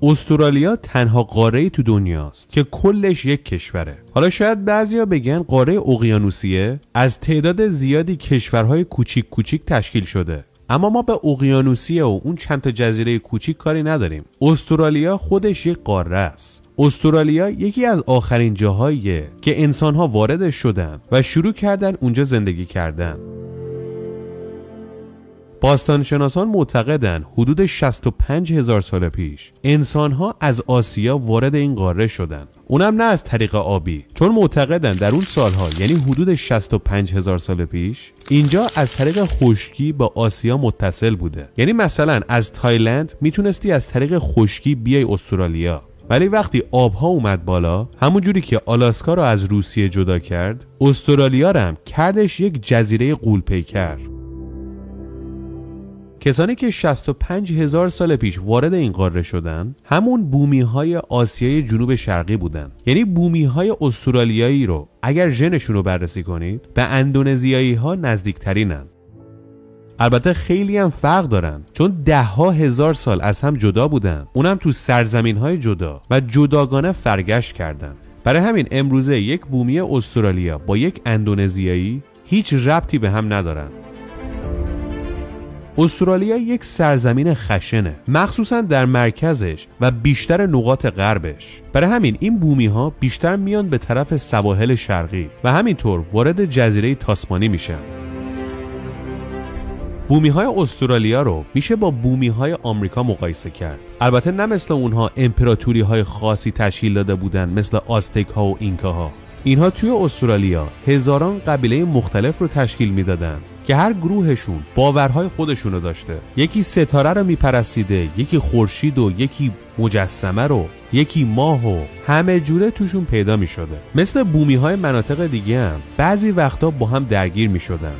استرالیا تنها قاره‌ای تو دنیاست که کلش یک کشوره. حالا شاید بعضیا بگن قاره اقیانوسیه از تعداد زیادی کشورهای کوچیک کوچیک تشکیل شده. اما ما به اقیانوسیه و اون چند تا جزیره کوچیک کاری نداریم. استرالیا خودش یک قاره است. استرالیا یکی از آخرین جاهاییه که انسان‌ها واردش شدن و شروع کردن اونجا زندگی کردن. باستانشناسان معتقدن حدود 65,000 سال پیش انسان‌ها از آسیا وارد این قاره شدن. اونم نه از طریق آبی، چون معتقدن در اون سالها یعنی حدود 65,000 سال پیش اینجا از طریق خشکی با آسیا متصل بوده. یعنی مثلا از تایلند میتونستی از طریق خشکی بیای استرالیا، ولی وقتی آبها اومد بالا، همون جوری که آلاسکا رو از روسیه جدا کرد، استرالیا رو هم کردش یک جزیره غول‌پیکر. کسانی که 65,000 سال پیش وارد این قاره شدن همون بومی‌های آسیای جنوب شرقی بودن. یعنی بومی‌های استرالیایی رو اگر ژنشون رو بررسی کنید به اندونزیایی‌ها نزدیک‌ترینن. البته خیلی هم فرق دارن، چون 10,000 سال از هم جدا بودن، اونم تو سرزمین‌های جدا و جداگانه فرگشت کردن. برای همین امروزه یک بومی استرالیا با یک اندونزیایی هیچ ربطی به هم ندارن. استرالیا یک سرزمین خشنه، مخصوصا در مرکزش و بیشتر نقاط غربش. برای همین این بومی ها بیشتر میان به طرف سواحل شرقی و همینطور وارد جزیره تاسمانی میشن. بومی های استرالیا رو میشه با بومی های آمریکا مقایسه کرد. البته نه مثل اونها امپراتوری های خاصی تشکیل داده بودن مثل آزتک ها و اینکا ها. اینها توی استرالیا هزاران قبیله مختلف رو تشکیل میدادن که هر گروهشون باورهای خودشونو داشته. یکی ستاره رو میپرستیده، یکی خورشید و یکی مجسمه رو، یکی ماه و همه جوره توشون پیدا میشده. مثل بومی های مناطق دیگه هم بعضی وقتا با هم درگیر میشدن.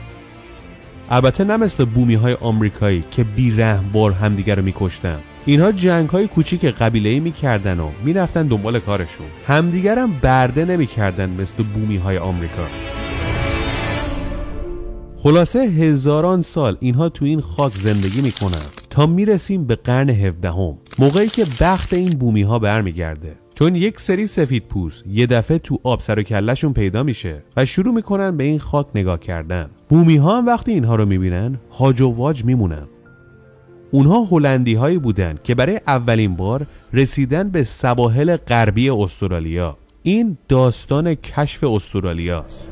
البته نه مثل بومی های آمریکایی که بی‌رحم‌بار همدیگه رو میکشتن. اینها جنگ های کوچیک قبیله‌ای میکردن و میرفتن دنبال کارشون. همدیگر هم برده نمیکردن مثل بومی های آمریکا. خلاصه هزاران سال اینها تو این خاک زندگی میکنن تا میرسیم به قرن 17، موقعی که بخت این بومی ها برمیگرده. چون یک سری سفید پوست یه دفعه تو آب سر و کله‌شون پیدا میشه و شروع میکنن به این خاک نگاه کردن. بومی ها هم وقتی اینها رو میبینن هاج و واج میمونن. اونها هلندی هایی بودن که برای اولین بار رسیدن به سواحل غربی استرالیا. این داستان کشف استرالیاست.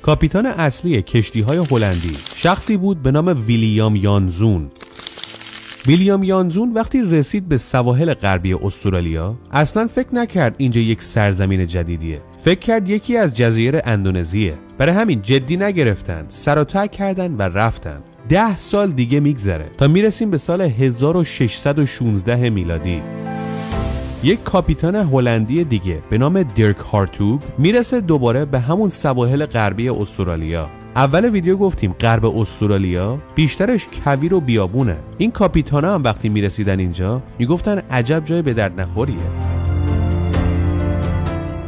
کاپیتان اصلی کشتی‌های هلندی شخصی بود به نام ویلیام یانزون. ویلیام یانزون وقتی رسید به سواحل غربی استرالیا اصلا فکر نکرد اینجا یک سرزمین جدیدیه. فکر کرد یکی از جزایر اندونزیه. برای همین جدی نگرفتن، سر و ته کردن و رفتن. 10 سال دیگه میگذره تا میرسیم به سال 1616 میلادی. یک کاپیتان هلندی دیگه به نام دیرک هارتوگ میرسه دوباره به همون سواحل غربی استرالیا. اول ویدیو گفتیم غرب استرالیا بیشترش کویر و بیابونه. این کاپیتانا هم وقتی میرسیدن اینجا میگفتن عجب جای به درد نخوریه.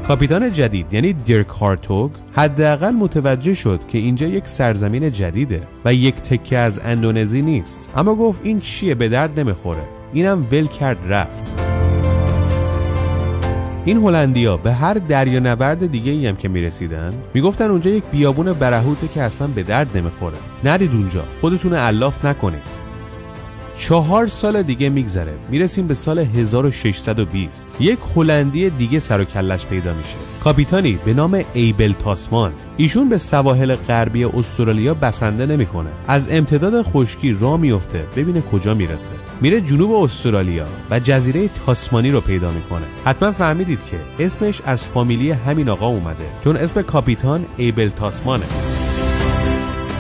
کاپیتان جدید یعنی دیرک هارتوگ حداقل متوجه شد که اینجا یک سرزمین جدیده و یک تکه از اندونزی نیست. اما گفت این چیه، به درد نمیخوره. اینم ول کرد رفت. این هلندیا به هر دریانورد دیگه ای هم که میرسیدن میگفتن اونجا یک بیابون برهوته که اصلا به درد نمیخوره، نرید اونجا، خودتون الاف نکنید. 4 سال دیگه میگذره، میرسیم به سال 1620. یک هلندی دیگه سر و کلش پیدا میشه، کاپیتانی به نام ایبل تاسمان. ایشون به سواحل غربی استرالیا بسنده نمیکنه، از امتداد خشکی راه میفته ببینه کجا میرسه. میره جنوب استرالیا و جزیره تاسمانی رو پیدا میکنه. حتما فهمیدید که اسمش از فامیلی همین آقا اومده، چون اسم کاپیتان ایبل تاسمانه.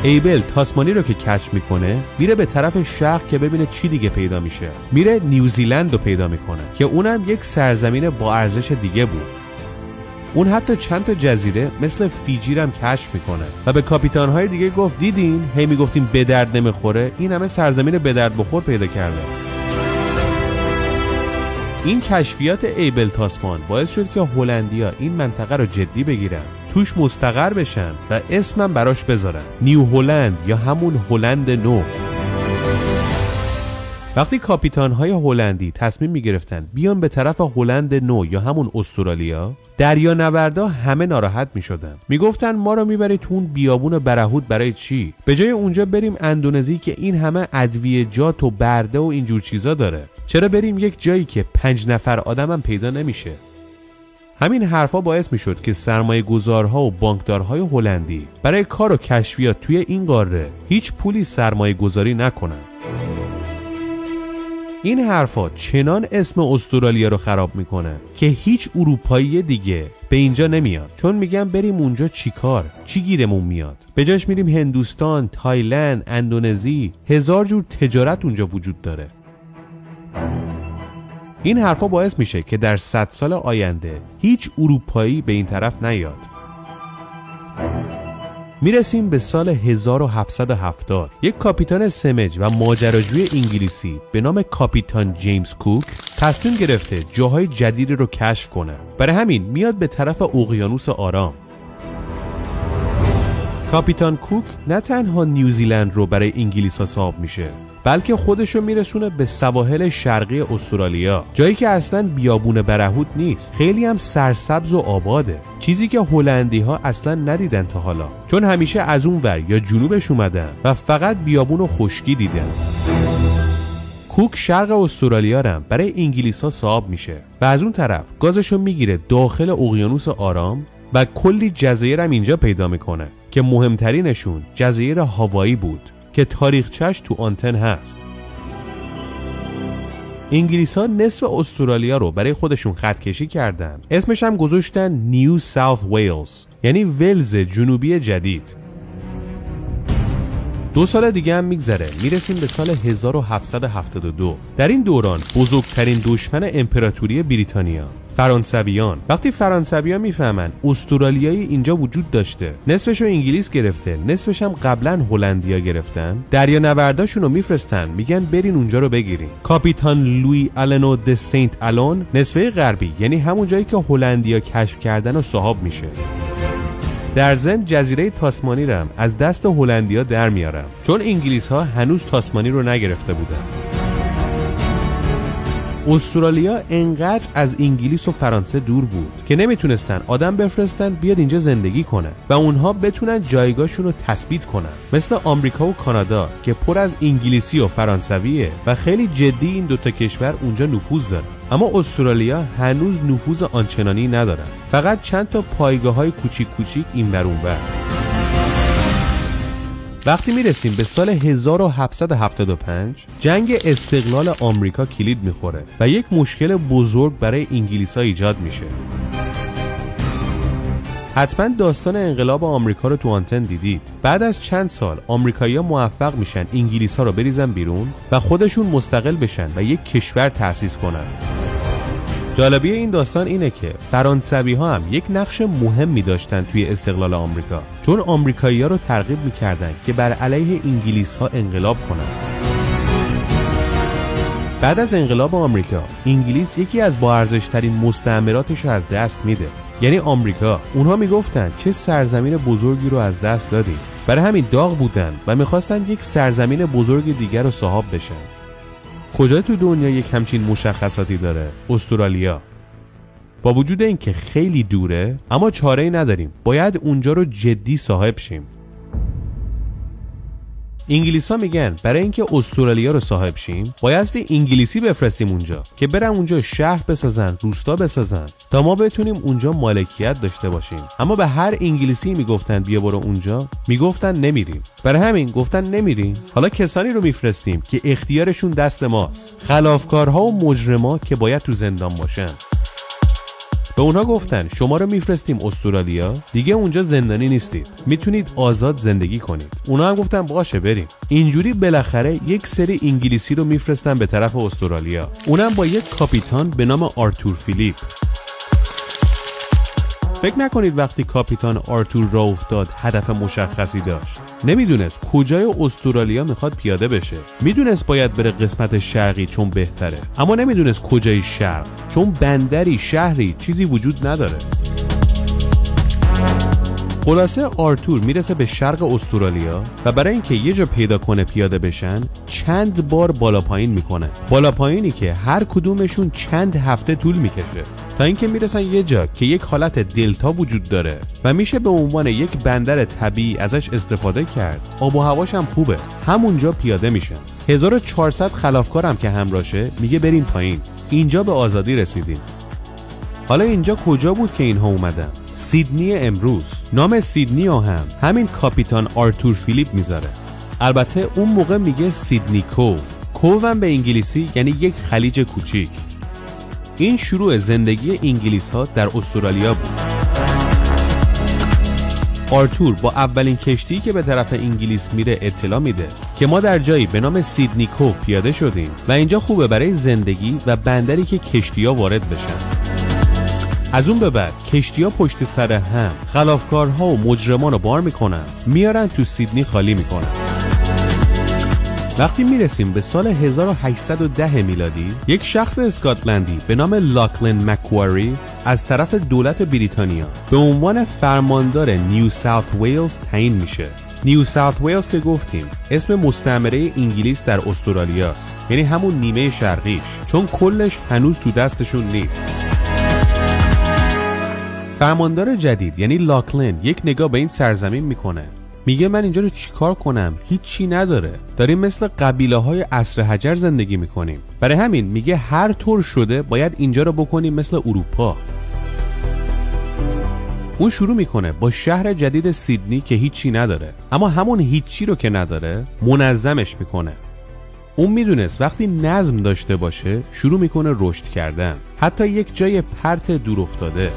ایبل تاسمانی رو که کشف میکنه میره به طرف شرق که ببینه چی دیگه پیدا میشه. میره نیوزیلند رو پیدا میکنه که اونم یک سرزمین با ارزش دیگه بود. اون حتی چند تا جزیره مثل فیجی هم کشف میکنه و به کاپیتان‌های دیگه گفت دیدین هی میگفتیم به درد نمیخوره، این همه سرزمین به درد بخور پیدا کرده. این کشفیات ایبل تاسمان باعث شد که هلندیا این منطقه رو جدی بگیرن، توش مستقر بشن و اسمم براش بذارن، نیو هلند یا همون هلند نو. وقتی کاپیتان‌های هلندی تصمیم می‌گرفتن بیان به طرف هلند نو یا همون استرالیا، دریانوردا همه ناراحت می‌شدن. میگفتن ما رو می‌بری تو اون بیابون برهوت برای چی؟ به جای اونجا بریم اندونزی که این همه ادویه‌جات و برده و اینجور چیزا داره. چرا بریم یک جایی که 5 نفر آدمم پیدا نمیشه؟ همین حرفا باعث میشد که سرمایه‌گذارها و بانکدارهای هلندی برای کار و کشفیات توی این قاره هیچ پولی سرمایه‌گذاری نکنن. این حرفا چنان اسم استرالیا رو خراب میکنه که هیچ اروپایی دیگه به اینجا نمیاد، چون میگن بریم اونجا چیکار؟ چی گیرمون میاد؟ به جاش میریم هندوستان، تایلند، اندونزی، هزار جور تجارت اونجا وجود داره. این حرفا باعث میشه که در 100 سال آینده هیچ اروپایی به این طرف نیاد. میرسیم به سال 1770. یک کاپیتان سمج و ماجراجوی انگلیسی به نام کاپیتان جیمز کوک تصمیم گرفته جاهای جدیدی رو کشف کنه. برای همین میاد به طرف اقیانوس آرام. کاپیتان کوک نه تنها نیوزیلند رو برای انگلیس‌ها صاحب میشه، بلکه خودش رو میرسونه به سواحل شرقی استرالیا، جایی که اصلا بیابون برهوت نیست، خیلی هم سرسبز و آباده، چیزی که هلندی ها اصلا ندیدن تا حالا، چون همیشه از اون ور یا جنوبش اومدن و فقط بیابون و خشکی دیدن. کوک شرق استرالیا رو برای انگلیس ها صاحب میشه و از اون طرف گازشو میگیره داخل اقیانوس آرام و کلی جزایر هم اینجا پیدا میکنه که مهمترینشون جزایر هاوایی بود که تاریخچه‌اش تو آنتن هست. انگلیس‌ها نصف استرالیا رو برای خودشون خط کشی کردن. اسمش هم گذاشتن نیو ساوت ویلز، یعنی ولز جنوبی جدید. 2 سال دیگه هم میگذره، میرسیم به سال 1772. در این دوران بزرگترین دشمن امپراتوری بریتانیا، فرانسویان، وقتی فرانسویان میفهمن استرالیایی اینجا وجود داشته، نصفشو انگلیس گرفته، نصفش هم قبلا هلندیا گرفتن، دریانورداشون رو میفرستن، میگن برین اونجا رو بگیرین. کاپیتان لوی آلنو د سنت آلون نصفه غربی، یعنی همون جایی که هلندیا کشف کردن و صاحب میشه. در ضمن جزیره تاسمانی رو هم از دست هلندیا در میارن، چون انگلیس ها هنوز تاسمانی رو نگرفته بودن. استرالیا انقدر از انگلیس و فرانسه دور بود که نمیتونستن آدم بفرستن بیاد اینجا زندگی کنه و اونها بتونن جایگاهشون رو تثبیت کنن، مثل آمریکا و کانادا که پر از انگلیسی و فرانسویه و خیلی جدی این دوتا کشور اونجا نفوذ داره. اما استرالیا هنوز نفوذ آنچنانی ندارن، فقط چند تا پایگاه‌های کوچیک کوچیک این ور اون ور. وقتی میرسیم به سال 1775 جنگ استقلال آمریکا کلید میخوره و یک مشکل بزرگ برای انگلیس‌ها ایجاد میشه. حتما داستان انقلاب آمریکا رو تو آنتن دیدید. بعد از چند سال آمریکایی‌ها موفق میشن انگلیس‌ها رو بریزن بیرون و خودشون مستقل بشن و یک کشور تأسیس کنن. جالبی این داستان اینه که فرانسوی‌ها هم یک نقش مهمی داشتن توی استقلال آمریکا، چون آمریکایی‌ها رو ترغیب می‌کردن که بر علیه انگلیس‌ها انقلاب کنن. بعد از انقلاب آمریکا، انگلیس یکی از با ارزش‌ترین مستعمراتش رو از دست میده، یعنی آمریکا. اونها میگفتن چه سرزمین بزرگی رو از دست دادیم. برای همین داغ بودن و می‌خواستن یک سرزمین بزرگ دیگر رو صاحب بشن. کجا تو دنیا یک همچین مشخصاتی داره؟ استرالیا. با وجود اینکه خیلی دوره، اما چاره‌ای نداریم، باید اونجا رو جدی صاحب شیم. انگلیس‌ها میگن برای اینکه استرالیا رو صاحب شیم بایستی انگلیسی بفرستیم اونجا که برن اونجا شهر بسازن، روستا بسازن تا ما بتونیم اونجا مالکیت داشته باشیم. اما به هر انگلیسی میگفتن بیا برو اونجا، میگفتن نمیریم. برای همین گفتن نمیریم، حالا کسانی رو میفرستیم که اختیارشون دست ماست، خلافکارها و مجرما که باید تو زندان باشن. به اونها گفتن شما رو میفرستیم استرالیا، دیگه اونجا زندانی نیستید، میتونید آزاد زندگی کنید. اونها هم گفتن باشه بریم. اینجوری بالاخره یک سری انگلیسی رو میفرستن به طرف استرالیا، اونم با یک کاپیتان به نام آرتور فیلیپ. فکر نکنید وقتی کاپیتان آرتور راه افتاد هدف مشخصی داشت. نمیدونست کجای استرالیا میخواد پیاده بشه. میدونست باید بره قسمت شرقی چون بهتره، اما نمیدونست کجای شرق، چون بندری، شهری، چیزی وجود نداره. خلاصه آرتور میرسه به شرق استرالیا و برای اینکه یه جا پیدا کنه پیاده بشن چند بار بالا پایین میکنه. بالا پایینی که هر کدومشون چند هفته طول میکشه تا اینکه میرسن یه جا که یک حالت دلتا وجود داره و میشه به عنوان یک بندر طبیعی ازش استفاده کرد. آب و هواش هم خوبه. همونجا پیاده میشن. 1400 خلافکارم که همراهشه میگه بریم پایین. اینجا به آزادی رسیدیم. حالا اینجا کجا بود که اینها اومدن؟ سیدنی امروز. نام سیدنی هم همین کاپیتان آرتور فیلیپ میذاره. البته اون موقع میگه سیدنی کوف. کوف هم به انگلیسی یعنی یک خلیج کوچیک. این شروع زندگی انگلیس ها در استرالیا بود. آرتور با اولین کشتی که به طرف انگلیس میره اطلاع میده که ما در جایی به نام سیدنی کوف پیاده شدیم و اینجا خوبه برای زندگی و بندری که کشتی‌ها وارد بشن. از اون به بعد کشتی‌ها پشت سر هم خلافکارها و مجرمان رو بار میکنن، میارن تو سیدنی خالی میکنن. وقتی میرسیم به سال 1810 میلادی، یک شخص اسکاتلندی به نام لاکلن مکواری از طرف دولت بریتانیا به عنوان فرماندار نیو ساوت ویلز تعیین میشه. نیو ساوت ویلز که گفتیم اسم مستعمره انگلیس در استرالیاست، یعنی همون نیمه شرقیش، چون کلش هنوز تو دستشون نیست. فرماندار جدید یعنی لاکلن یک نگاه به این سرزمین میکنه. میگه من اینجا رو چیکار کنم؟ هیچی نداره. داریم مثل قبیله های عصر حجر زندگی میکنیم. برای همین میگه هر طور شده باید اینجا رو بکنیم مثل اروپا. اون شروع میکنه با شهر جدید سیدنی که هیچی نداره، اما همون هیچی رو که نداره منظمش میکنه. اون میدونست وقتی نظم داشته باشه شروع میکنه رشد کردن، حتی یک جای پرت دور افتاده.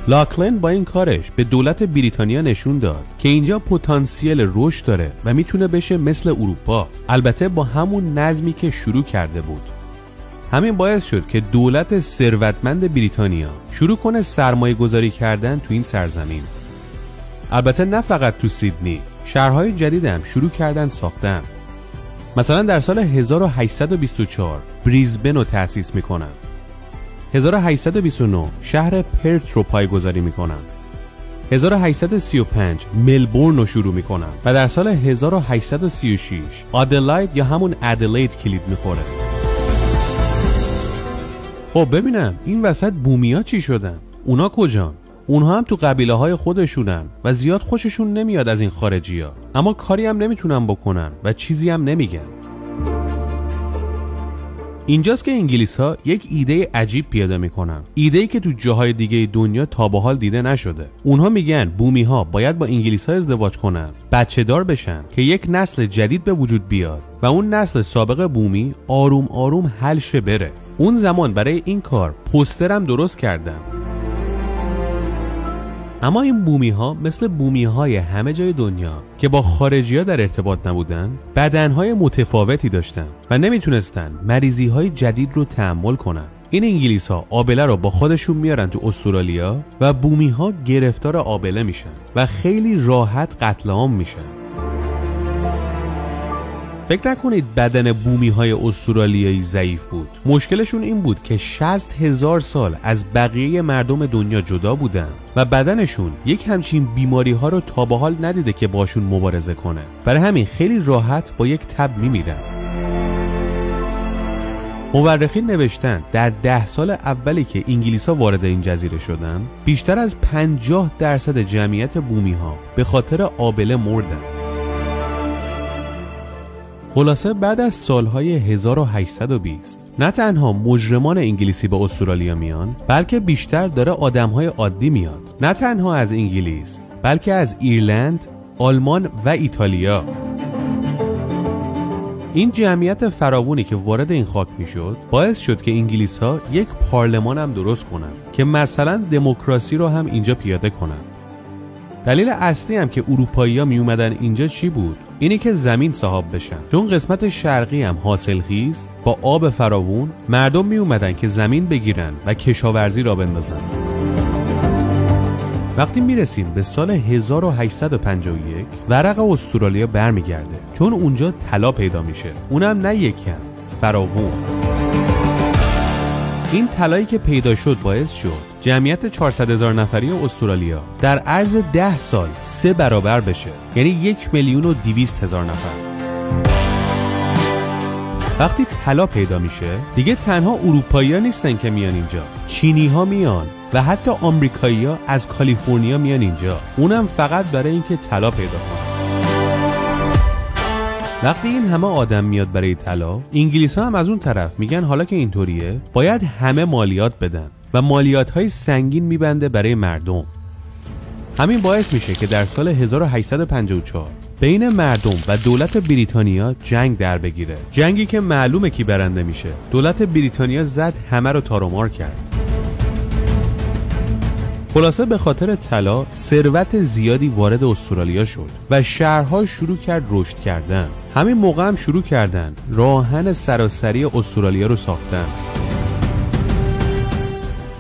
لاکلن با این کارش به دولت بریتانیا نشون داد که اینجا پتانسیل رشد داره و میتونه بشه مثل اروپا، البته با همون نظمی که شروع کرده بود. همین باعث شد که دولت ثروتمند بریتانیا شروع کنه سرمایه گذاری کردن تو این سرزمین. البته نه فقط تو سیدنی، شهرهای جدید هم شروع کردن ساختن. مثلا در سال 1824 بریزبن رو تأسیس میکنن. 1829 شهر پرت رو پایه‌گذاری میکنن. 1835 ملبورن رو شروع میکنن و در سال 1836 آدلاید یا همون ادلید کلید میخوره. خب ببینم این وسط بومیا چی شدن؟ اونا کجان؟ اونها هم تو قبیله های خودشونن و زیاد خوششون نمیاد از این خارجی ها، اما کاری هم نمیتونن بکنن و چیزی هم نمیگن. اینجاست که انگلیس ها یک ایده عجیب پیاده میکنن، ایده‌ای که تو جاهای دیگه دنیا تا به حال دیده نشده. اونها میگن بومی ها باید با انگلیس ها ازدواج کنن، بچه دار بشن که یک نسل جدید به وجود بیاد و اون نسل سابق بومی آروم آروم حل شه بره. اون زمان برای این کار پوسترم درست کردن. اما این بومی ها مثل بومی های همه جای دنیا که با خارجی ها در ارتباط نبودن، بدن های متفاوتی داشتن و نمیتونستن مریضی های جدید رو تحمل کنن. این انگلیس ها آبله رو با خودشون میارن تو استرالیا و بومی ها گرفتار آبله میشن و خیلی راحت قتل عام میشن. فکر نکنید بدن بومی های استرالیایی ضعیف بود. مشکلشون این بود که 60,000 سال از بقیه مردم دنیا جدا بودن و بدنشون یک همچین بیماری ها رو تا به حال ندیده که باشون مبارزه کنه. برای همین خیلی راحت با یک تب میمیرن. مورخین نوشتن در 10 سال اولی که انگلیس ها وارد این جزیره شدن، بیشتر از 50% جمعیت بومی ها به خاطر آبله مردن. خلاصه بعد از سالهای 1820 نه تنها مجرمان انگلیسی به استرالیا میان، بلکه بیشتر داره آدمهای عادی میاد. نه تنها از انگلیس، بلکه از ایرلند، آلمان و ایتالیا. این جمعیت فراوانی که وارد این خاک میشد باعث شد که انگلیس ها یک پارلمان هم درست کنن که مثلا دموکراسی رو هم اینجا پیاده کنن. دلیل اصلی هم که اروپایی‌ها می اومدن اینجا چی بود؟ اینی که زمین صاحب بشن، چون قسمت شرقی هم حاصلخیز با آب فراوون، مردم می اومدن که زمین بگیرن و کشاورزی را بندازن. وقتی میرسیم به سال 1851 ورق استرالیا برمیگرده، چون اونجا طلا پیدا میشه، اونم نه یک کم، فراوون. این طلایی که پیدا شد باعث شد جمعیت 400,000 نفری استرالیا در عرض 10 سال 3 برابر بشه، یعنی 1,200,000 نفر. وقتی طلا پیدا میشه دیگه تنها اروپایی‌ها نیستن که میان اینجا، چینی‌ها میان و حتی آمریکایی‌ها از کالیفرنیا میان اینجا، اونم فقط برای اینکه طلا پیدا کنن. وقتی این همه آدم میاد برای طلا، انگلیس‌ها هم از اون طرف میگن حالا که اینطوریه باید همه مالیات بدن و مالیات‌های سنگین میبنده برای مردم. همین باعث میشه که در سال 1854 بین مردم و دولت بریتانیا جنگ در بگیره. جنگی که معلومه کی برنده میشه. دولت بریتانیا زد همه رو تار و مار کرد. خلاصه به خاطر طلا ثروت زیادی وارد استرالیا شد و شهرها شروع کرد رشد کردن. همین موقع هم شروع کردن راهن سراسری استرالیا رو ساختن.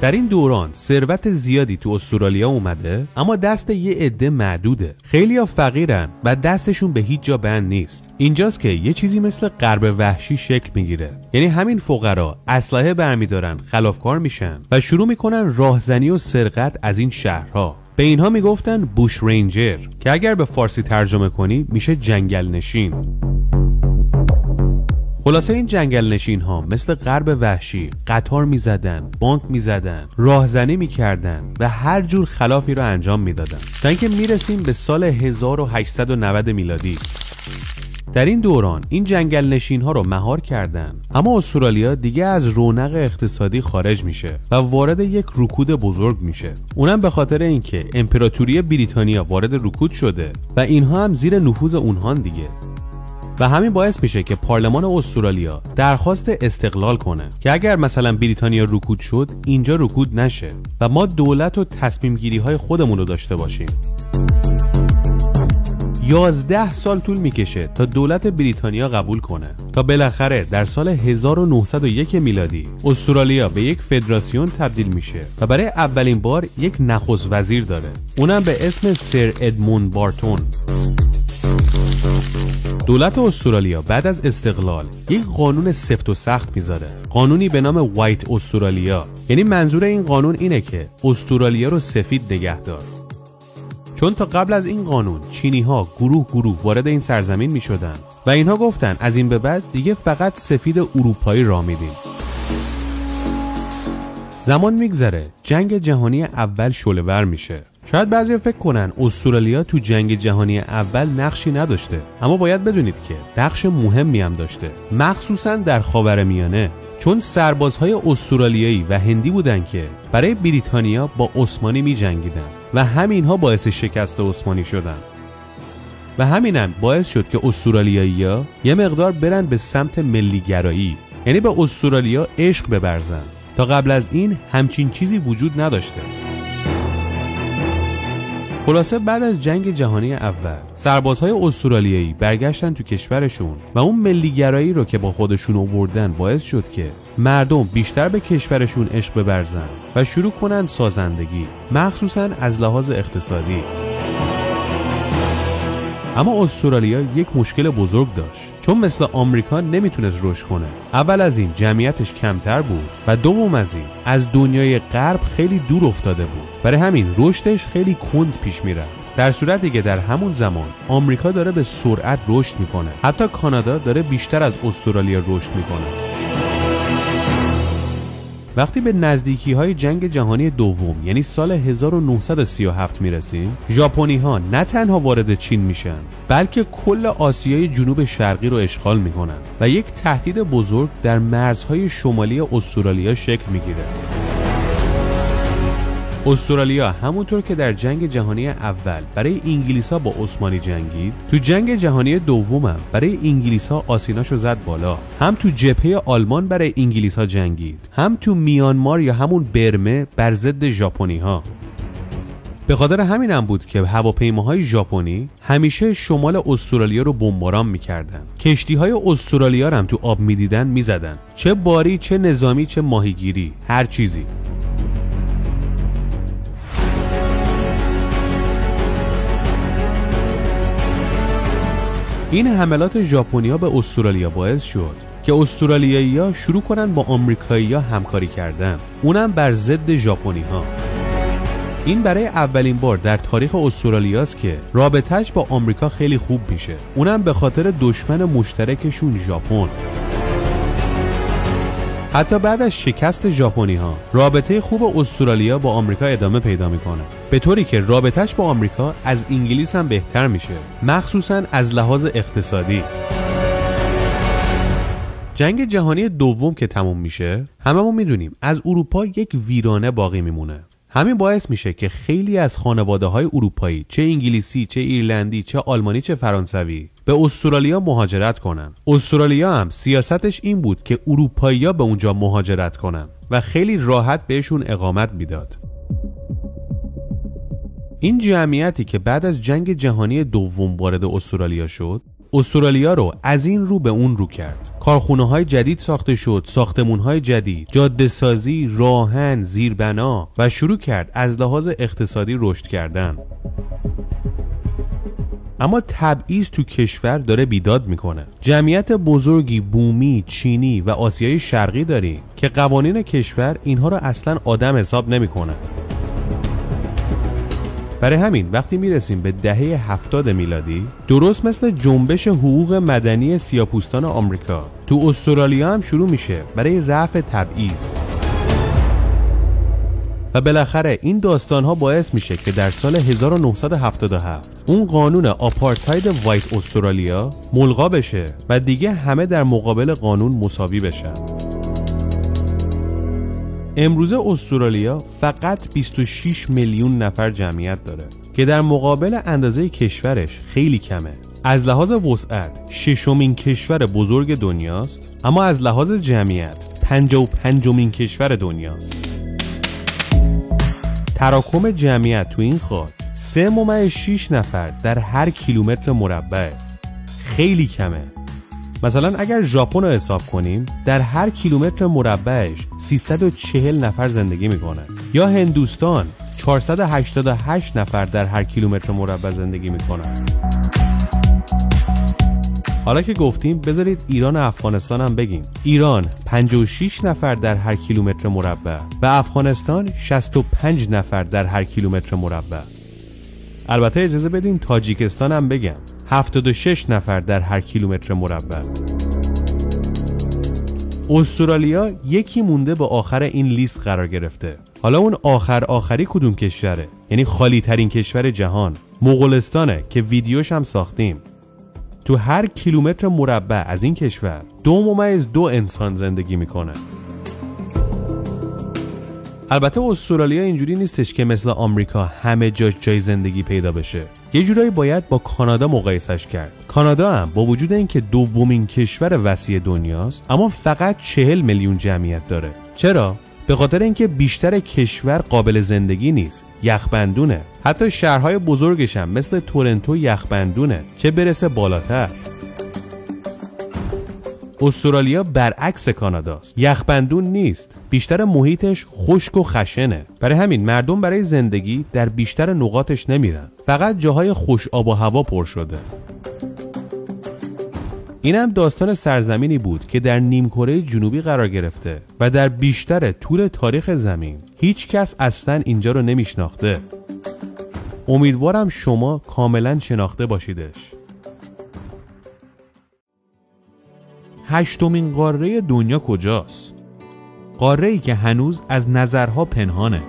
در این دوران ثروت زیادی تو استرالیا اومده، اما دست یه عده معدوده. خیلی‌ها فقیرن و دستشون به هیچ جا بند نیست. اینجاست که یه چیزی مثل غرب وحشی شکل میگیره. یعنی همین فقرا اسلحه برمیدارن، خلافکار میشن و شروع میکنن راهزنی و سرقت از این شهرها. به اینها میگفتن بوش رنجر که اگر به فارسی ترجمه کنی میشه جنگل نشین. خلاصه این جنگل نشین ها مثل غرب وحشی قطار میزدن، بانک میزدن، راهزنی میکردن و هر جور خلافی رو انجام میدادن تا اینکه میرسیم به سال 1890 میلادی. در این دوران این جنگل نشین ها رو مهار کردن، اما استرالیا دیگه از رونق اقتصادی خارج میشه و وارد یک رکود بزرگ میشه. اونم به خاطر اینکه امپراتوری بریتانیا وارد رکود شده و اینها هم زیر نفوذ اونهان دیگه. و همین باعث میشه که پارلمان استرالیا درخواست استقلال کنه که اگر مثلا بریتانیا رکود شد اینجا رکود نشه و ما دولت و تصمیم گیری های خودمون رو داشته باشیم. 11 سال طول میکشه تا دولت بریتانیا قبول کنه تا بالاخره در سال 1901 میلادی استرالیا به یک فدراسیون تبدیل میشه و برای اولین بار یک نخست وزیر داره، اونم به اسم سر ادموند بارتون. دولت استرالیا بعد از استقلال یک قانون سفت و سخت میذاره، قانونی به نام وایت استرالیا. یعنی منظور این قانون اینه که استرالیا رو سفید نگه دار. چون تا قبل از این قانون چینی ها گروه وارد این سرزمین میشدن و اینها گفتن از این به بعد دیگه فقط سفید اروپایی راه میدیم. زمان میگذره، جنگ جهانی اول شعله‌ور میشه. شاید بعضی فکر کنن استرالیا تو جنگ جهانی اول نقشی نداشته، اما باید بدونید که نقش مهمی هم داشته، مخصوصا در خاورمیانه، چون سربازهای استرالیایی و هندی بودن که برای بریتانیا با عثمانی می جنگیدن و همینها باعث شکست عثمانی شدن و همینم باعث شد که استرالیایی‌ها یه مقدار برن به سمت ملیگرایی، یعنی به استرالیا عشق ببرزن. تا قبل از این همچین چیزی وجود نداشته. خلاصه بعد از جنگ جهانی اول سربازهای استرالیایی برگشتن تو کشورشون و اون ملیگرایی رو که با خودشون آوردن باعث شد که مردم بیشتر به کشورشون عشق ببرزن و شروع کنن سازندگی، مخصوصا از لحاظ اقتصادی. اما استرالیا یک مشکل بزرگ داشت، چون مثل آمریکا نمیتونست رشد کنه. اول از این جمعیتش کمتر بود و دوم از این از دنیای غرب خیلی دور افتاده بود، برای همین رشدش خیلی کند پیش میرفت. در صورتی که در همون زمان آمریکا داره به سرعت رشد میکنه، حتی کانادا داره بیشتر از استرالیا رشد میکنه. وقتی به نزدیکی‌های جنگ جهانی دوم یعنی سال 1937 میرسیم، ژاپنی‌ها نه تنها وارد چین میشن، بلکه کل آسیای جنوب شرقی رو اشغال میکنن و یک تهدید بزرگ در مرزهای شمالی استرالیا شکل میگیره. استرالیا همونطور که در جنگ جهانی اول برای انگلیس‌ها با عثمانی جنگید، تو جنگ جهانی دوم هم برای انگلیس‌ها آسیناشو زد بالا. هم تو جبهه آلمان برای انگلیس‌ها جنگید، هم تو میانمار یا همون برمه بر ضد ژاپنی‌ها. به خاطر همین هم بود که هواپیماهای ژاپنی همیشه شمال استرالیا رو بمباران می‌کردن. کشتی‌های استرالیا رو هم تو آب می‌دیدن می‌زدن. چه باری، چه نظامی، چه ماهیگیری، هر چیزی. این حملات ژاپنی‌ها به استرالیا باعث شد که استرالیایی‌ها شروع کنن با آمریکایی‌ها همکاری کردن، اونم بر ضد ژاپنی‌ها. این برای اولین بار در تاریخ استرالیاست که رابطه‌اش با آمریکا خیلی خوب میشه، اونم به خاطر دشمن مشترکشون ژاپن. حتی بعد از شکست ژاپنی‌ها رابطه خوب استرالیا با آمریکا ادامه پیدا میکنه، به طوری که رابطه‌اش با آمریکا از انگلیس هم بهتر میشه، مخصوصاً از لحاظ اقتصادی. جنگ جهانی دوم که تموم میشه، هممون میدونیم از اروپا یک ویرانه باقی میمونه. همین باعث میشه که خیلی از خانواده‌های اروپایی، چه انگلیسی، چه ایرلندی، چه آلمانی، چه فرانسوی، به استرالیا مهاجرت کنن. استرالیا هم سیاستش این بود که اروپایی‌ها به اونجا مهاجرت کنن و خیلی راحت بهشون اقامت میداد. این جمعیتی که بعد از جنگ جهانی دوم وارد استرالیا شد، استرالیا رو از این رو به اون رو کرد. کارخونه‌های جدید ساخته شد، ساختمان‌های جدید، جاده‌سازی، راهن، زیربنا و شروع کرد از لحاظ اقتصادی رشد کردن. اما تبعیض تو کشور داره بیداد میکنه. جمعیت بزرگی بومی، چینی و آسیای شرقی داریم که قوانین کشور اینها رو اصلاً آدم حساب نمیکنه. برای همین وقتی میرسیم به دهه 70 میلادی، درست مثل جنبش حقوق مدنی سیاه‌پوستان آمریکا، تو استرالیا هم شروع میشه برای رفع تبعیض. و بالاخره این داستان‌ها باعث میشه که در سال 1977 اون قانون آپارتاید وایت استرالیا ملغا بشه و دیگه همه در مقابل قانون مساوی بشن. امروزه استرالیا فقط 26 میلیون نفر جمعیت داره که در مقابل اندازه کشورش خیلی کمه. از لحاظ وسعت ششمین کشور بزرگ دنیاست، اما از لحاظ جمعیت 55مین کشور دنیاست. تراکم جمعیت تو این خاک 3.6 نفر در هر کیلومتر مربع، خیلی کمه. مثلا اگر ژاپن رو حساب کنیم، در هر کیلومتر مربعش 340 نفر زندگی میکنن، یا هندوستان 488 نفر در هر کیلومتر مربع زندگی میکنن. حالا که گفتیم بذارید ایران و افغانستان هم بگیم. ایران 56 نفر در هر کیلومتر مربع و افغانستان 65 نفر در هر کیلومتر مربع. البته اجازه بدین تاجیکستان هم بگم، 76 نفر در هر کیلومتر مربع. استرالیا یکی مونده به آخر این لیست قرار گرفته. حالا اون آخری کدوم کشوره؟ یعنی خالی ترین کشور جهان مغولستانه که ویدیوش هم ساختیم. تو هر کیلومتر مربع از این کشور 2.2 انسان زندگی میکنه. البته استرالیا اینجوری نیستش که مثل آمریکا همه جای زندگی پیدا بشه. یه جورایی باید با کانادا مقایسش کرد. کانادا هم با وجود اینکه دومین کشور وسیع دنیاست، اما فقط 40 میلیون جمعیت داره. چرا؟ به خاطر اینکه بیشتر کشور قابل زندگی نیست، یخبندونه. حتی شهرهای بزرگش هم مثل تورنتو یخبندونه، چه برسه بالاتر. استرالیا برعکس کاناداست، یخبندون نیست، بیشتر محیطش خشک و خشنه. برای همین مردم برای زندگی در بیشتر نقاطش نمیرن، فقط جاهای خوش آب و هوا پر شده. این هم داستان سرزمینی بود که در نیمکره جنوبی قرار گرفته و در بیشتر طول تاریخ زمین هیچ کس اصلا اینجا رو نمیشناخته. امیدوارم شما کاملا شناخته باشیدش. 8مین قاره دنیا کجاست؟ قاره‌ای که هنوز از نظرها پنهانه.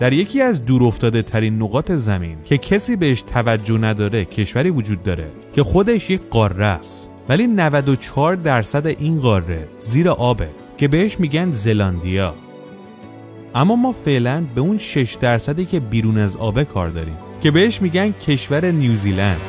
در یکی از دورافتاده ترین نقاط زمین که کسی بهش توجه نداره کشوری وجود داره که خودش یک قاره است، ولی 94% این قاره زیر آبه که بهش میگن زلاندیا. اما ما فعلا به اون 6% که بیرون از آبه کار داریم که بهش میگن کشور نیوزیلند.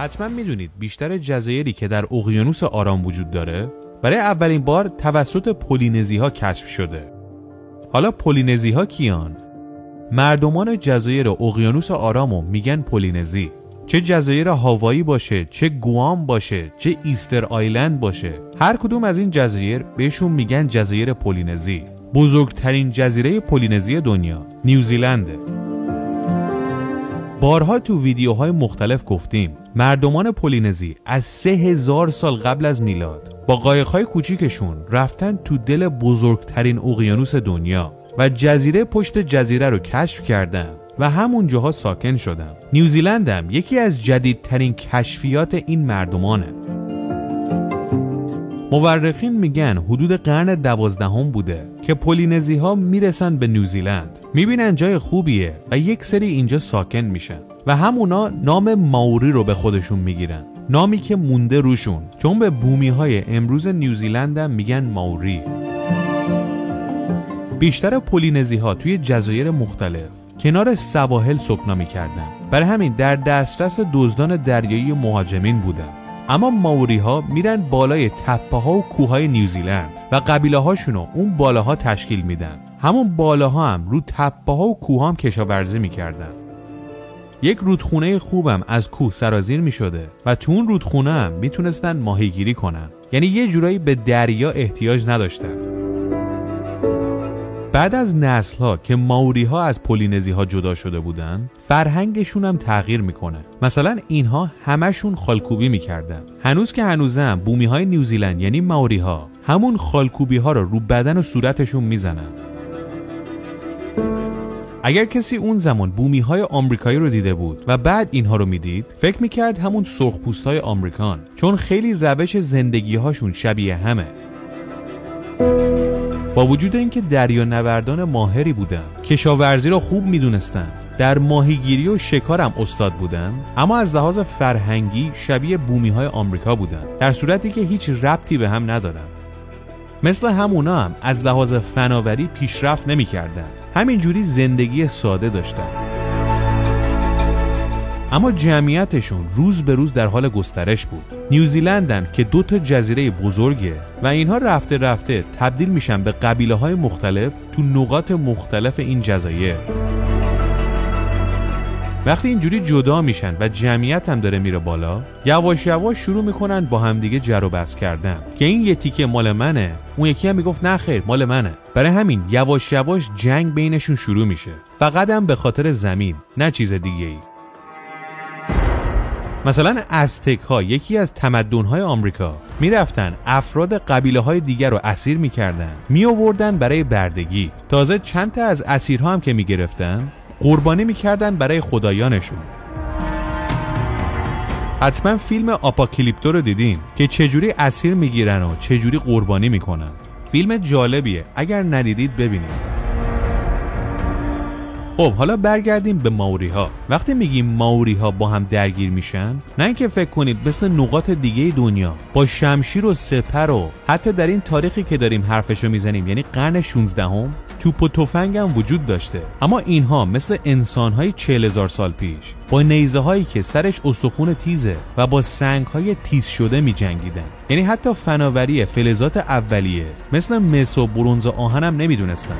حتما میدونید بیشتر جزایری که در اقیانوس آرام وجود داره برای اولین بار توسط پولینزی ها کشف شده. حالا پولینزی ها کیان؟ مردمان جزایر اقیانوس آرامو میگن پولینزی. چه جزایر هاوایی باشه، چه گوام باشه، چه ایستر آیلند باشه، هر کدوم از این جزایر بهشون میگن جزایر پولینزی. بزرگترین جزیره پولینزی دنیا نیوزیلنده. بارها تو ویدیوهای مختلف گفتیم مردمان پولینزی از 3000 سال قبل از میلاد با قایق‌های کوچیکشون رفتن تو دل بزرگترین اقیانوس دنیا و جزیره پشت جزیره رو کشف کردن و همون جاها ساکن شدن. نیوزیلند هم یکی از جدیدترین کشفیات این مردمانه. مورخین میگن حدود قرن 12 بوده که پولینزی ها میرسن به نیوزیلند، میبینن جای خوبیه و یک سری اینجا ساکن میشن و همونا نام ماوری رو به خودشون میگیرن، نامی که مونده روشون، چون به بومی های امروز نیوزیلند هم میگن ماوری. بیشتر پولینزی ها توی جزایر مختلف کنار سواحل سکنا میکردن، برای همین در دسترس دزدان دریایی مهاجمین بودن. اما ماوری ها میرن بالای تپه ها و کوه های نیوزیلند و قبیله هاشونو اون بالاها تشکیل میدن. همون بالاها هم رو تپه ها و کوه هم کشاورزی میکردن. یک رودخونه خوبم از کوه سرازیر میشده و تو اون رودخونه هم میتونستن ماهیگیری کنن، یعنی یه جورایی به دریا احتیاج نداشتن. بعد از نسل‌ها که ماوری ها از پولینزی ها جدا شده بودن، فرهنگشون هم تغییر میکنه. مثلا اینها همشون خالکوبی میکردن. هنوز که هنوزم بومی های نیوزیلند یعنی ماوری ها همون خالکوبی ها رو بدن و صورتشون میزنن. اگر کسی اون زمان بومی های آمریکایی رو دیده بود و بعد اینها رو میدید، فکر میکرد همون سرخپوست های آمریکان، چون خیلی روش زندگی هاشون شبیه همه. با وجود اینکه دریانوردان ماهری بودن، کشاورزی رو خوب میدونستن، در ماهیگیری و شکار هم استاد بودن، اما از لحاظ فرهنگی شبیه بومی های آمریکا بودن، در صورتی که هیچ ربطی به هم ندارن. مثل همونا هم از لحاظ فناوری پیشرفت نمی‌کردن، همینجوری زندگی ساده داشتن. اما جمعیتشون روز به روز در حال گسترش بود. نیوزیلندن که 2 جزیره بزرگه و اینها رفته رفته تبدیل میشن به قبیله‌های مختلف تو نقاط مختلف این جزایر. وقتی اینجوری جدا میشن و جمعیت هم داره میره بالا، یواش یواش شروع میکنن با همدیگه جر و بحث کردن که این یه تیکه مال منه، اون یکی هم میگفت نه خیر مال منه. برای همین یواش یواش جنگ بینشون شروع میشه، فقط هم به خاطر زمین، نه چیز دیگه ای. مثلا ازتک ها، یکی از تمدن های آمریکا، میرفتن افراد قبیله های دیگر رو اسیر میکردن، میآوردن برای بردگی. تازه چند تا از اسیرها هم که میگرفتن قربانی میکردن برای خدایانشون. حتما فیلم آپوکالیپتو رو دیدین که چجوری اسیر میگیرن و چجوری قربانی میکنن. فیلم جالبیه، اگر ندیدید ببینید. خب حالا برگردیم به ماوری ها. وقتی میگیم ماوری ها با هم درگیر میشن، نه اینکه فکر کنید مثل نقاط دیگه دنیا با شمشیر و سپر و حتی در این تاریخی که داریم حرفشو میزنیم، یعنی قرن 16، توپ و تفنگ هم وجود داشته. اما اینها مثل انسان‌های 40,000 سال پیش با نیزه‌هایی که سرش استخون تیزه و با سنگ‌های تیز شده می‌جنگیدن. یعنی حتی فناوری فلزات اولیه مثل مس و برنز و آهن هم نمی‌دونستن.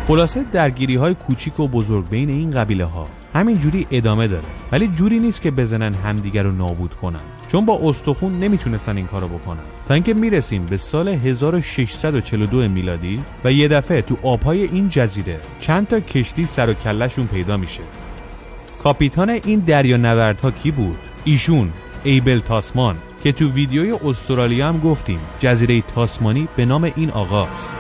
خلاصه درگیری‌های کوچیک و بزرگ بین این قبیله‌ها همینجوری ادامه داره، ولی جوری نیست که بزنن همدیگر رو نابود کنن، چون با استخون نمیتونستن این کارو بکنن. تا اینکه میرسیم به سال 1642 میلادی و یه دفعه تو آبهای این جزیره چند تا کشتی سر و کله‌شون پیدا میشه. کاپیتان این دریانوردها کی بود؟ ایشون ایبل تاسمان، که تو ویدیوی استرالیا هم گفتیم جزیره تاسمانی به نام این آقاست.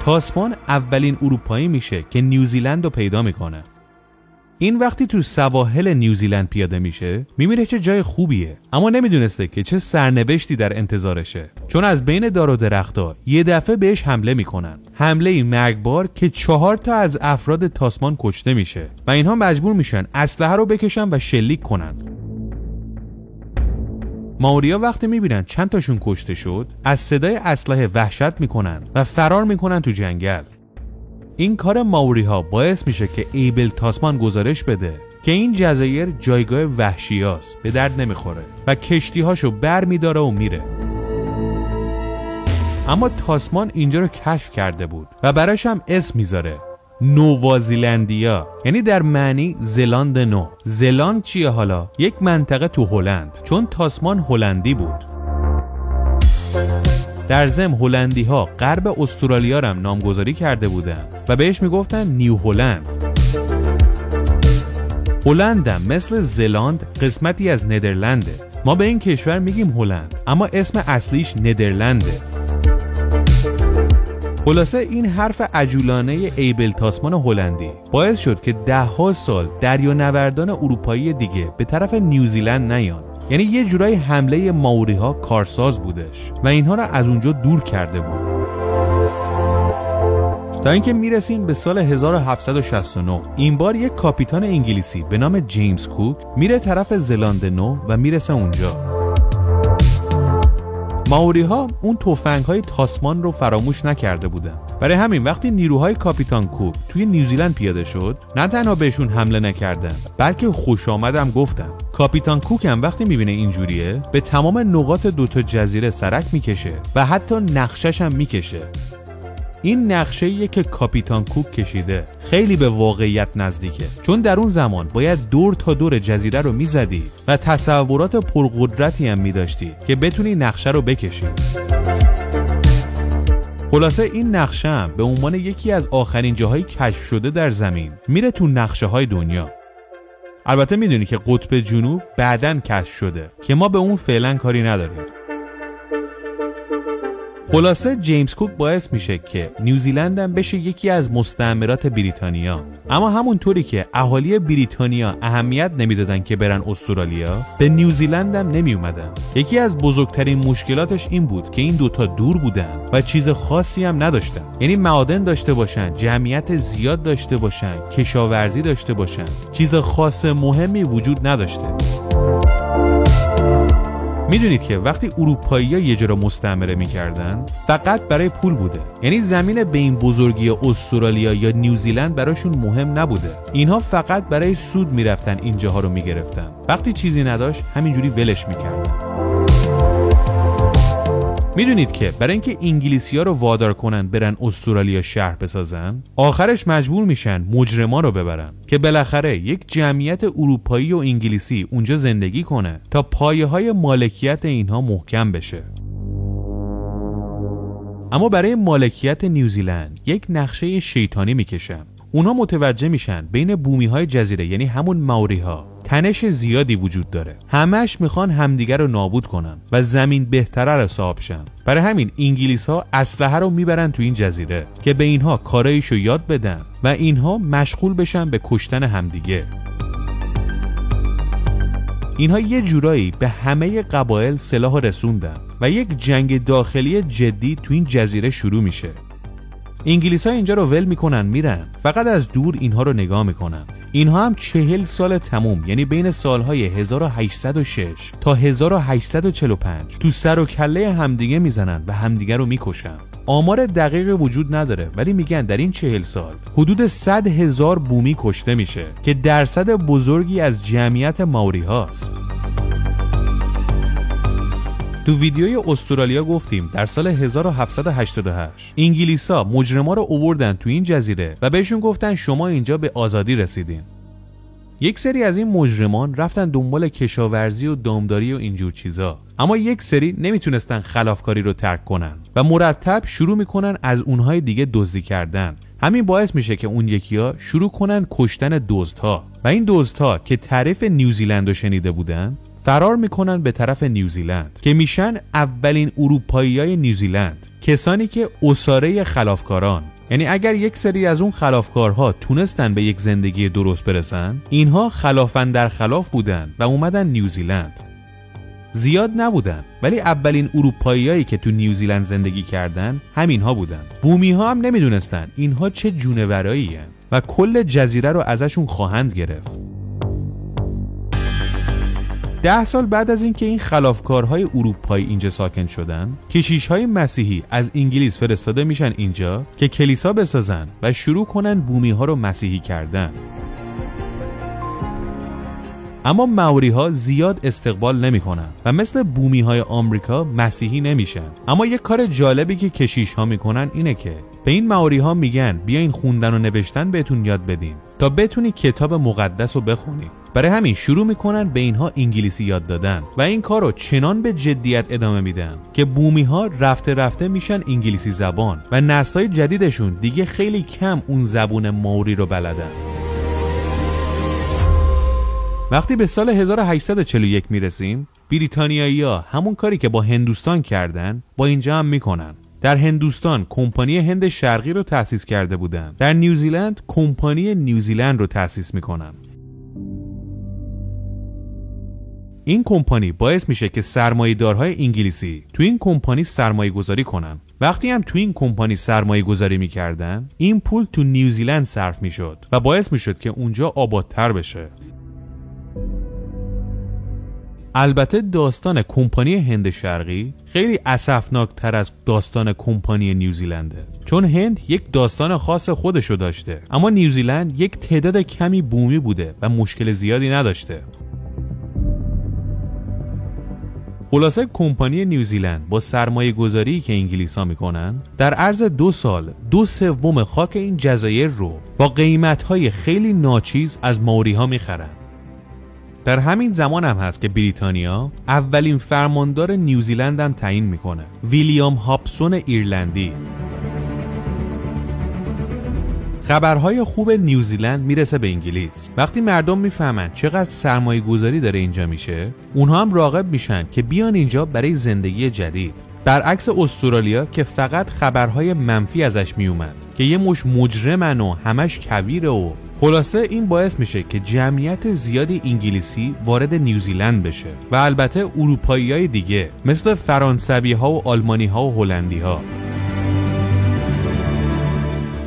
تاسمان اولین اروپایی میشه که نیوزیلند رو پیدا میکنه. این وقتی تو سواحل نیوزیلند پیاده میشه، میبینه چه جای خوبیه، اما نمیدونسته که چه سرنوشتی در انتظارشه، چون از بین دار و درخت‌ها یه دفعه بهش حمله میکنن. حمله مرگبار که 4 تا از افراد تاسمان کشته میشه و اینها مجبور میشن اسلحه رو بکشن و شلیک کنن. ماوریا وقتی میبینن چند تاشون کشته شد، از صدای اسلحه وحشت میکنن و فرار میکنن تو جنگل. این کار ماوری ها باعث میشه که ایبل تاسمان گزارش بده که این جزایر جایگاه وحشیاست، به درد نمیخوره و کشتی هاشو بر میداره و میره. اما تاسمان اینجا رو کشف کرده بود و براش هم اسم میذاره، نووازیلندیا، یعنی در معنی زلاند نو. زلاند چیه حالا؟ یک منطقه تو هلند، چون تاسمان هلندی بود. در ضمن هلندی ها غرب استرالیا رو هم نامگذاری کرده بودن و بهش میگفتن نیو هلند. هلند هم مثل زلاند قسمتی از ندرلنده. ما به این کشور میگیم هلند، اما اسم اصلیش ندرلنده. خلاصه این حرف عجولانه ایبل تاسمان هلندی باعث شد که 10 سال دریانوردان اروپایی دیگه به طرف نیوزیلند نیان. یعنی یه جورای حمله ماوری ها کارساز بودش و اینها را از اونجا دور کرده بود. تا اینکه میرسیم به سال 1769. این بار یک کاپیتان انگلیسی به نام جیمز کوک میره طرف زلاند نو و میرسه اونجا. ماوری ها اون تفنگ های تاسمان رو فراموش نکرده بودن. برای همین وقتی نیروهای کاپیتان کوک توی نیوزیلند پیاده شد، نه تنها بهشون حمله نکردن، بلکه خوش آمدم گفتن. کاپیتان کوک هم وقتی میبینه اینجوریه، به تمام نقاط دوتا جزیره سرک میکشه و حتی نقشش هم میکشه. این نقشه‌ایه که کاپیتان کوک کشیده خیلی به واقعیت نزدیکه، چون در اون زمان باید دور تا دور جزیره رو میزدی و تصورات پرقدرتی هم میداشتی که بتونی نقشه رو بکشی. خلاصه این نقشه هم به عنوان یکی از آخرین جاهای کشف شده در زمین میره تو نقشه های دنیا. البته میدونی که قطب جنوب بعداً کشف شده که ما به اون فعلا کاری نداریم. خلاصه جیمز کوک باعث میشه که نیوزیلند هم بشه یکی از مستعمرات بریتانیا. اما همونطوری که اهالی بریتانیا اهمیت نمیدادن که برن استرالیا، به نیوزیلند هم نمی اومدن. یکی از بزرگترین مشکلاتش این بود که این دوتا دور بودن و چیز خاصی هم نداشتن. یعنی معادن داشته باشن، جمعیت زیاد داشته باشن، کشاورزی داشته باشن، چیز خاص مهمی وجود نداشته. میدونید که وقتی اروپایی‌ها یه جا رو مستعمره می‌کردن فقط برای پول بوده. یعنی زمین به این بزرگی استرالیا یا نیوزیلند براشون مهم نبوده. اینها فقط برای سود میرفتن این جاها رو میگرفتن. وقتی چیزی نداشت همینجوری ولش میکردن. میدونید که برای اینکه انگلیسی‌ها رو وادار کنن برن استرالیا شهر بسازن، آخرش مجبور میشن مجرما رو ببرن که بالاخره یک جمعیت اروپایی و انگلیسی اونجا زندگی کنه تا پایه‌های مالکیت اینها محکم بشه. اما برای مالکیت نیوزیلند یک نقشه شیطانی میکشن. اونا متوجه میشن بین بومی‌های جزیره، یعنی همون ماوری‌ها، تنش زیادی وجود داره. همش میخوان همدیگر رو نابود کنن و زمین بهتره رو صاحب شن. برای همین انگلیس‌ها اسلحه رو میبرن تو این جزیره که به اینها کارایشو یاد بدن و اینها مشغول بشن به کشتن همدیگه. اینها یه جورایی به همه قبایل سلاح رسوندن و یک جنگ داخلی جدی تو این جزیره شروع میشه. انگلیس‌ها اینجا رو ول میکنن میرن، فقط از دور اینها رو نگاه میکنن. اینها هم 40 سال تموم، یعنی بین سالهای 1806 تا 1845 تو سر و کله همدیگه میزنن و همدیگه رو میکشن. آمار دقیق وجود نداره، ولی میگن در این 40 سال حدود 100,000 بومی کشته میشه که درصد بزرگی از جمعیت ماوری هاست. تو ویدیوی استرالیا گفتیم در سال 1788 انگلیسا مجرما رو آوردن تو این جزیره و بهشون گفتن شما اینجا به آزادی رسیدین. یک سری از این مجرمان رفتن دنبال کشاورزی و دامداری و اینجور چیزا، اما یک سری نمیتونستن خلافکاری رو ترک کنن و مرتب شروع میکنن از اونهای دیگه دزدی کردن. همین باعث میشه که اون یکی‌ها شروع کنن کشتن دزدها و این دزدها که تعریف نیوزیلند رو شنیده بودن فرار میکنن به طرف نیوزیلند که میشن اولین اروپاییای نیوزیلند، کسانی که اساره خلافکاران. یعنی اگر یک سری از اون خلافکارها تونستن به یک زندگی درست برسن، اینها خلافن در خلاف بودن و اومدن نیوزیلند. زیاد نبودن، ولی اولین اروپاییایی که تو نیوزیلند زندگی کردن همینها بودن. بومی‌ها هم نمیدونستن اینها چه جونورایی هن و کل جزیره رو ازشون خواهند گرفت. 10 سال بعد از اینکه این خلافکارهای اروپایی اینجا ساکن شدن، کشیش‌های مسیحی از انگلیس فرستاده میشن اینجا که کلیسا بسازن و شروع کنن بومی‌ها رو مسیحی کردن. اما مائوری‌ها زیاد استقبال نمی‌کنن و مثل بومی‌های آمریکا مسیحی نمیشن. اما یک کار جالبی که کشیش‌ها میکنن اینه که به این مائوری‌ها میگن بیاین خوندن و نوشتن بهتون یاد بدیم تا بتونی کتاب مقدس رو بخونی. برای همین شروع میکنن به اینها انگلیسی یاد دادن و این کار رو چنان به جدیت ادامه میدن که بومی‌ها رفته رفته میشن انگلیسی زبان و نسل‌های جدیدشون دیگه خیلی کم اون زبون مائوری رو بلدن. وقتی به سال 1841 میرسیم، بریتانیایی‌ها همون کاری که با هندوستان کردن با اینجا هم میکنن. در هندوستان کمپانی هند شرقی رو تأسیس کرده بودن. در نیوزیلند کمپانی نیوزیلند رو تأسیس میکنن. این کمپانی باعث میشه که سرمایه‌دارهای انگلیسی تو این کمپانی سرمایه گذاری کنن. وقتی هم تو این کمپانی سرمایه گذاری میکردن، این پول تو نیوزیلند صرف میشد و باعث میشد که اونجا آبادتر بشه. البته داستان کمپانی هند شرقی خیلی اسفناک‌تر از داستان کمپانی نیوزیلنده، چون هند یک داستان خاص خودشو داشته، اما نیوزیلند یک تعداد کمی بومی بوده و مشکل زیادی نداشته. خلاصه کمپانی نیوزیلند با سرمایه گذاری که انگلیس‌ها میکنن در عرض 2 سال 2/3 خاک این جزایر رو با قیمت‌های خیلی ناچیز از مائوری‌ها میخرن. در همین زمان هم هست که بریتانیا اولین فرماندار نیوزیلند هم تعیین میکنه، ویلیام هابسون ایرلندی. خبرهای خوب نیوزیلند میرسه به انگلیس. وقتی مردم میفهمن چقدر سرمایه گذاری داره اینجا میشه، اونها هم راغب میشن که بیان اینجا برای زندگی جدید. برعکس استرالیا که فقط خبرهای منفی ازش میومد که یه مش مجرمن و همش کویره و خلاصه این باعث میشه که جمعیت زیادی انگلیسی وارد نیوزیلند بشه و البته اروپایی‌های دیگه مثل فرانسوی‌ها و آلمانی‌ها و هلندی‌ها.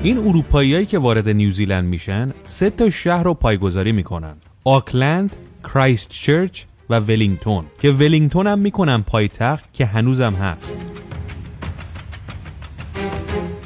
این اروپایی‌هایی که وارد نیوزیلند میشن 3 تا شهر رو پایگذاری میکنن: آکلند، کرایستچرچ و ولینگتون، که ولینگتون هم میکنن پایتخت که هنوزم هست.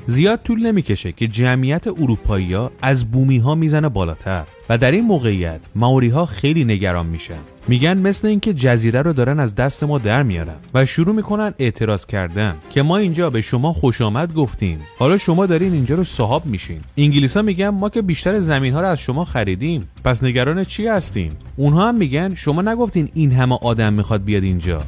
زیاد طول نمیکشه که جمعیت اروپایی‌ها از بومی‌ها میزنه بالاتر و در این موقعیت مائوری‌ها خیلی نگران میشن. میگن مثل اینکه جزیره رو دارن از دست ما در میارن و شروع میکنن اعتراض کردن که ما اینجا به شما خوش آمد گفتیم، حالا شما دارین اینجا رو صاحب میشین. انگلیسا میگن ما که بیشتر زمین‌ها رو از شما خریدیم، پس نگران چی هستین؟ اونها هم میگن شما نگفتین این همه آدم میخواد بیاد اینجا.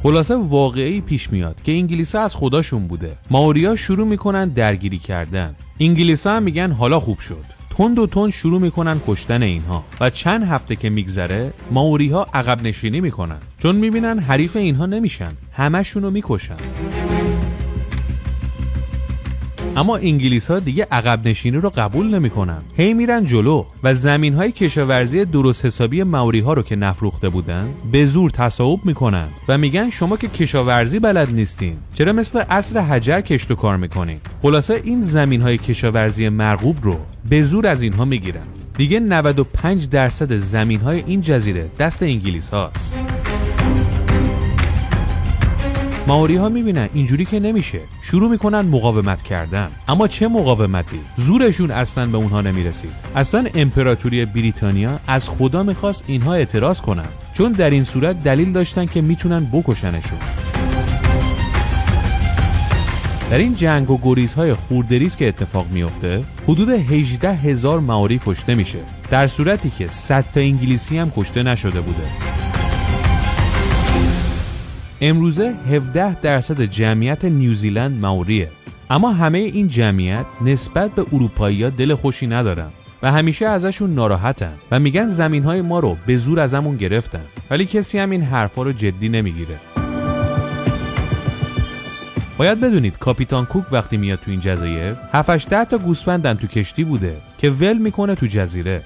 خلاصه واقعی پیش میاد که انگلیسا از خداشون بوده. مائوری‌ها شروع میکنن درگیری کردن. انگلیسا هم میگن حالا خوب شد. تند و تند شروع میکنن کشتن اینها و چند هفته که میگذره مائوری‌ها عقب نشینی میکنن، چون میبینن حریف اینها نمیشن، همشونو میکشن. اما انگلیس‌ها دیگه عقب نشینی رو قبول نمی‌کنن. هی میرن جلو و زمین‌های کشاورزی درست حسابی مائوری‌ها رو که نفروخته بودن به زور تصاحب می‌کنن و میگن شما که کشاورزی بلد نیستین، چرا مثل عصر حجر کشت و کار می‌کنین؟ خلاصه این زمین‌های کشاورزی مرغوب رو به زور از اینها میگیرن. دیگه 95% زمین‌های این جزیره دست انگلیس‌هاست. مائوری‌ها میبینن اینجوری که نمیشه، شروع میکنن مقاومت کردن. اما چه مقاومتی؟ زورشون اصلا به اونها نمیرسید. اصلا امپراتوری بریتانیا از خدا میخواست اینها اعتراض کنن، چون در این صورت دلیل داشتن که میتونن بکشنشون. در این جنگ و گریزهای خوردریز که اتفاق میفته، حدود 18,000 مائوری کشته میشه، در صورتی که 100 تا انگلیسی هم کشته نشده بوده. امروزه 17% جمعیت نیوزیلند مائوریه، اما همه این جمعیت نسبت به اروپایی‌ها دل خوشی ندارن و همیشه ازشون ناراحتن و میگن زمین‌های ما رو به زور ازمون گرفتن، ولی کسی هم این حرفا رو جدی نمیگیره. باید بدونید کاپیتان کوک وقتی میاد تو این جزایر 7-8 تا گوسفندم تو کشتی بوده که ول میکنه تو جزیره.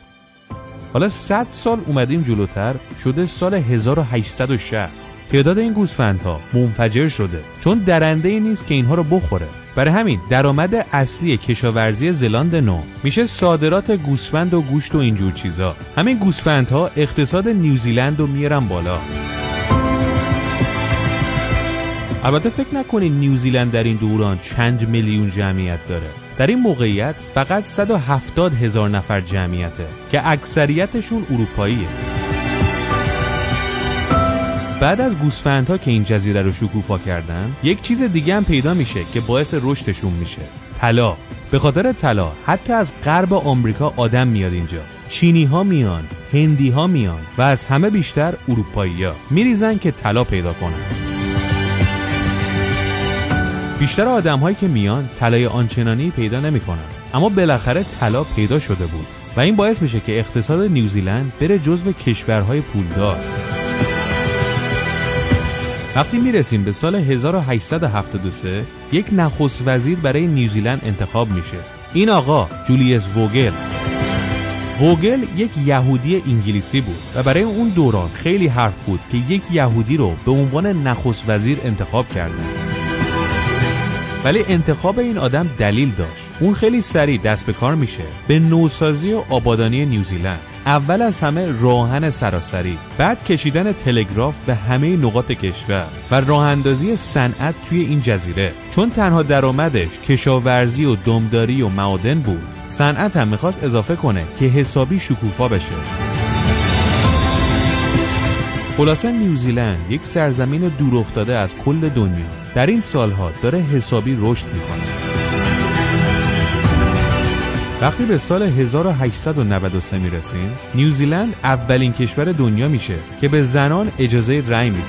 حالا 100 سال اومدیم جلوتر، شده سال 1860. تعداد این گوسفندها منفجر شده، چون درنده‌ای نیست که اینها رو بخوره. برای همین درآمد اصلی کشاورزی زلاند نو میشه صادرات گوسفند و گوشت و اینجور چیزا. همین گوسفندها اقتصاد نیوزیلند رو میارن بالا. البته فکر نکنید نیوزیلند در این دوران چند میلیون جمعیت داره. در این موقعیت فقط 170,000 نفر جمعیته که اکثریتشون اروپاییه. بعد از گوسفندها که این جزیره رو شکوفا کردن، یک چیز دیگه هم پیدا میشه که باعث رشدشون میشه: طلا. به خاطر طلا حتی از غرب آمریکا آدم میاد اینجا. چینی ها میان، هندی ها میان و از همه بیشتر اروپایی ها میریزن که طلا پیدا کنن. بیشتر آدم هایی که میان طلای آنچنانی پیدا نمیکنن، اما بالاخره طلا پیدا شده بود و این باعث میشه که اقتصاد نیوزیلند بره جزو کشورهای پولدار. وقتی میرسیم به سال 1873 یک نخست وزیر برای نیوزیلند انتخاب میشه. این آقا جولیوس ووگل. ووگل یک یهودی انگلیسی بود و برای اون دوران خیلی حرف بود که یک یهودی رو به عنوان نخست وزیر انتخاب کردن. ولی انتخاب این آدم دلیل داشت. اون خیلی سریع دست به کار میشه به نوسازی و آبادانی نیوزیلند. اول از همه راهن سراسری، بعد کشیدن تلگراف به همه نقاط کشور و راه اندازی صنعت توی این جزیره. چون تنها درآمدش کشاورزی و دامداری و معادن بود، صنعت هم میخواست اضافه کنه که حسابی شکوفا بشه. خلاصه نیوزیلند یک سرزمین دور افتاده از کل دنیا در این سالها داره حسابی رشد میکنه. وقتی به سال 1893 میرسیم، نیوزیلند اولین کشور دنیا میشه که به زنان اجازه رأی میده.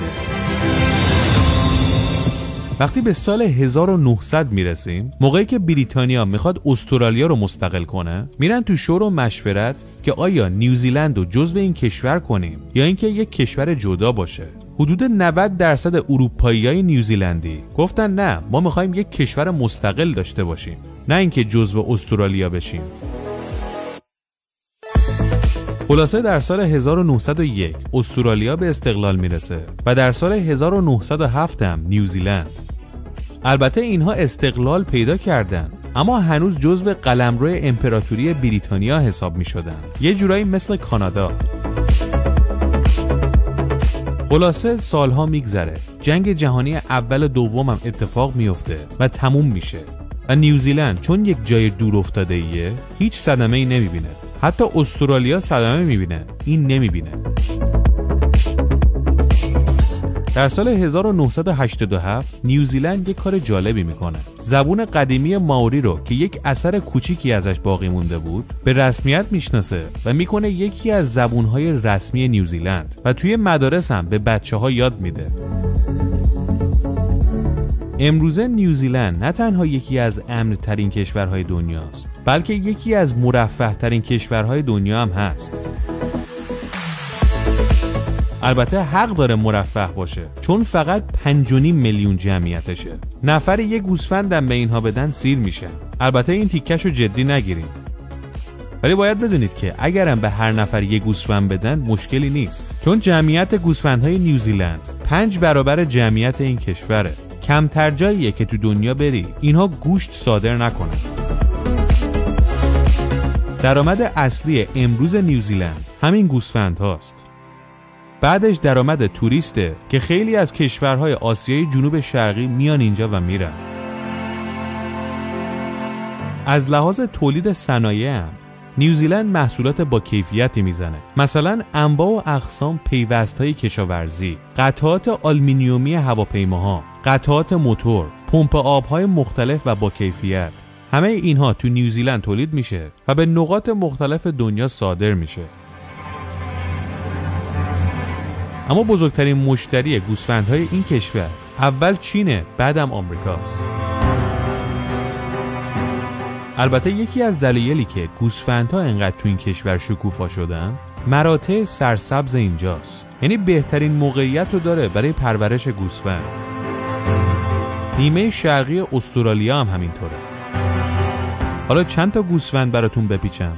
وقتی به سال 1900 میرسیم، موقعی که بریتانیا میخواد استرالیا رو مستقل کنه، میرن تو شور و مشورت که آیا نیوزیلند رو جزو این کشور کنیم یا اینکه یک کشور جدا باشه. حدود 90% اروپاییای نیوزیلندی گفتن نه، ما میخوایم یک کشور مستقل داشته باشیم، نه اینکه جزو استرالیا بشیم. خلاصه در سال 1901 استرالیا به استقلال میرسه و در سال 1907 هم نیوزیلند. البته اینها استقلال پیدا کردن، اما هنوز جزو قلمرو امپراتوری بریتانیا حساب می شدن، یه جورایی مثل کانادا. خلاصه سالها میگذره، جنگ جهانی اول و دوم هم اتفاق میفته و تموم میشه و نیوزیلند چون یک جای دور افتاده ایه هیچ صدمه ای نمیبینه. حتی استرالیا صدمه میبینه، این نمیبینه. در سال 1987 نیوزیلند یک کار جالبی میکنه. زبون قدیمی مائوری رو که یک اثر کوچیکی ازش باقی مونده بود به رسمیت میشناسه و میکنه یکی از زبونهای رسمی نیوزیلند و توی مدارس هم به بچه‌ها یاد میده. امروزه نیوزیلند نه تنها یکی از امن‌ترین کشورهای دنیاست، بلکه یکی از مرفه‌ترین کشورهای دنیا هم هست. البته حق داره مرفه باشه، چون فقط 5.5 میلیون جمعیتشه. نفر یک گوسفندم به اینها بدن سیر میشه. البته این تیکشو جدی نگیرید، ولی باید بدونید که اگرم به هر نفر یک گوسفند بدن مشکلی نیست، چون جمعیت گوسفندهای نیوزیلند 5 برابر جمعیت این کشوره. کمتر جاییه که تو دنیا بری اینها گوشت صادر نکنن. درآمد اصلی امروز نیوزیلند همین گوسفند هاست. بعدش درآمد توریسته که خیلی از کشورهای آسیای جنوب شرقی میان اینجا و میرن. از لحاظ تولید صنایع هم نیوزیلند محصولات با کیفیتی میزنه. مثلا انواع و اقسام پیوست‌های کشاورزی، قطعات آلومینیومی هواپیماها، قطعات موتور، پمپ آب‌های مختلف و با کیفیت. همه اینها تو نیوزیلند تولید میشه و به نقاط مختلف دنیا صادر میشه. اما بزرگترین مشتری گوسفندهای این کشور اول چینه، بعدم آمریکاست. البته یکی از دلایلی که گوسفندها انقدر تو این کشور شکوفا شدن مراتع سرسبز اینجاست. یعنی بهترین موقعیت رو داره برای پرورش گوسفند. نیمه شرقی استرالیا هم همینطوره. حالا چند تا گوسفند براتون بپیچم.